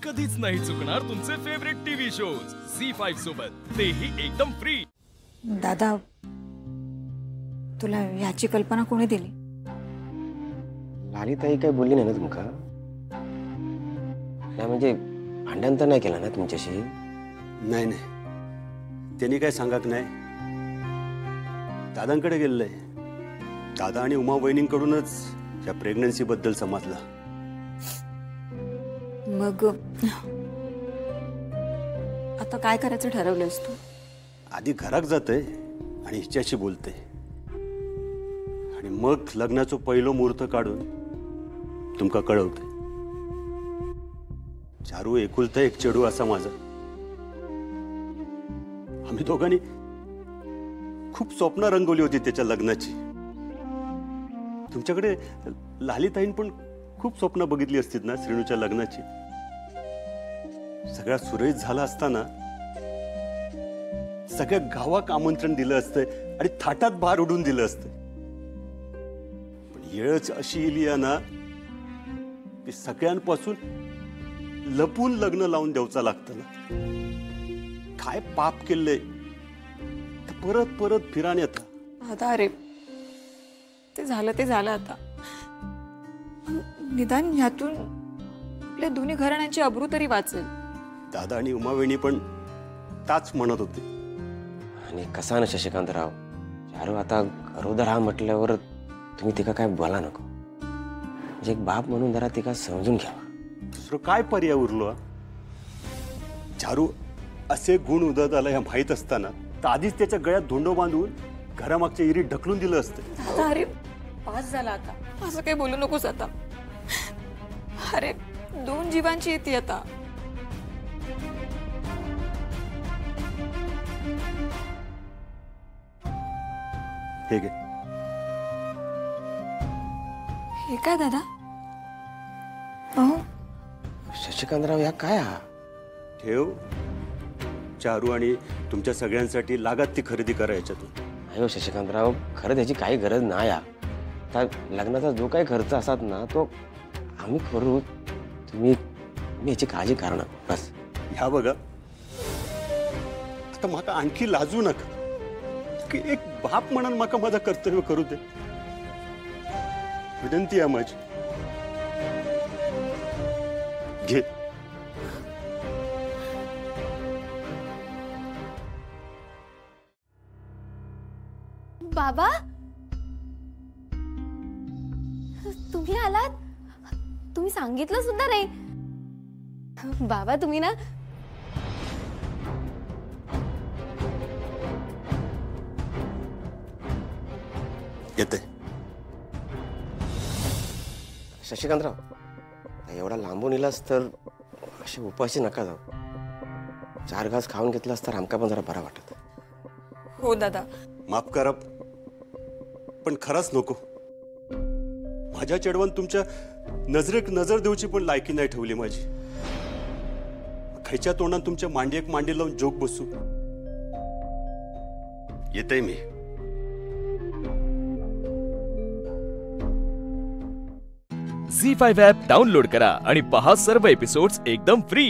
कधीच नाही चुकणार तुमचे फेवरेट टीव्ही शोज झी5 सोबत, तेही एकदम फ्री। दादा, तुला याची कल्पना कोणी दिली? लालिताई काय बोलली नाही ना तुमका? नाही म्हणजे भांडण तर नाही केलं ना तुमच्याशी? नाही नाही, त्यांनी काय सांगाक नाही। दादांकडे गेलेलं आहे। दादा आणि उमा वहिनींकडूनच या प्रेग्नन्सी बद्दल समजलं। मग आता काय करायचं ठरवलंस तू? आधी घरात जाते आणि हिच्याशी बोलते आणि मग लग्नाचं पहिलं मुहूर्त काढून तुमका कळवते। चारू एकुलता एक चेडू असा माझा। आम्ही दोघांनी खूप स्वप्न रंगवली होती त्याच्या लग्नाची। तुमच्याकडे लालिताईन पण खूप स्वप्न बघितली असतील ना श्रीनूच्या लग्नाची? सगळ्या सुरळीत झाला असताना सगळ्या गावाक आमंत्रण दिलं असतं आणि थाटात बार उडून दिलं असतं। पण येळच अशी इली ना की सगळ्यांपासून लपून लग्न लावून द्यावचा लागतं ना। काय पाप केलंय परत परत फिरान येतं। आता अरे ते झालं आता। निदान ह्यातून आपल्या दोन्ही घराण्यांची अब्रू तरी वाचेल। दादा आणि उमावेणी पण ताच म्हणत होते। आणि कसा ना शशिकांतराव, चारू आता गरोदर हा म्हटल्यावर तुम्ही तिका काय बोला नको। म्हणजे एक बाप म्हणून जरा तिका समजून घ्यावा। दुसरं काय पर्याय उरलो? चारू असे गुण उदत आला ह्या माहीत असताना तर आधीच त्याच्या गळ्यात धोंडो बांधून घरामागच्या इरीत ढकलून दिलं असतं। आता अरे पास झाला आता, असं काही बोलू नकोस आता। अरे दोन जीवांची येते आता। हे घे। हे काय दादा? अहो शशिकांतराव या काय हा? ठेव। चारू आणि तुमच्या सगळ्यांसाठी लागत ती खरेदी करा याच्यातून। अयो शशिकांतराव, खरं त्याची काही गरज नाही। आता लग्नाचा जो काही खर्च असतात ना तो आम्ही करू। तुम्ही याची काळजी करा बस। ह्या बघा, आता माका आणखी लाजू नका की एक बाप म्हणून माका माझं कर्तव्य करू दे। विनंती आहे माझी, घे। बाबा, तुम्ही आलात? तुम्ही सांगितलं सुद्धा नाही। बाबा तुम्ही ना येते। शशिकांतराव, एवढा लांबून इलास तर असे उपाशी नका जाऊ। 4 घास खाऊन घेतलास तर आमका पण जरा बरा वाटत। हो दादा, माफ करा पण खरंच नको। माझ्या चेडवान तुमच्या नजरेक नजर देऊची पण लायकी नाही ठेवली माझी। खायच्या तोंडात तुमच्या मांडी एक मांडी लावून जोक बसू? येते मी। झी5 ॲप डाउनलोड करा आणि पहा सर्व एपिसोड्स एकदम फ्री।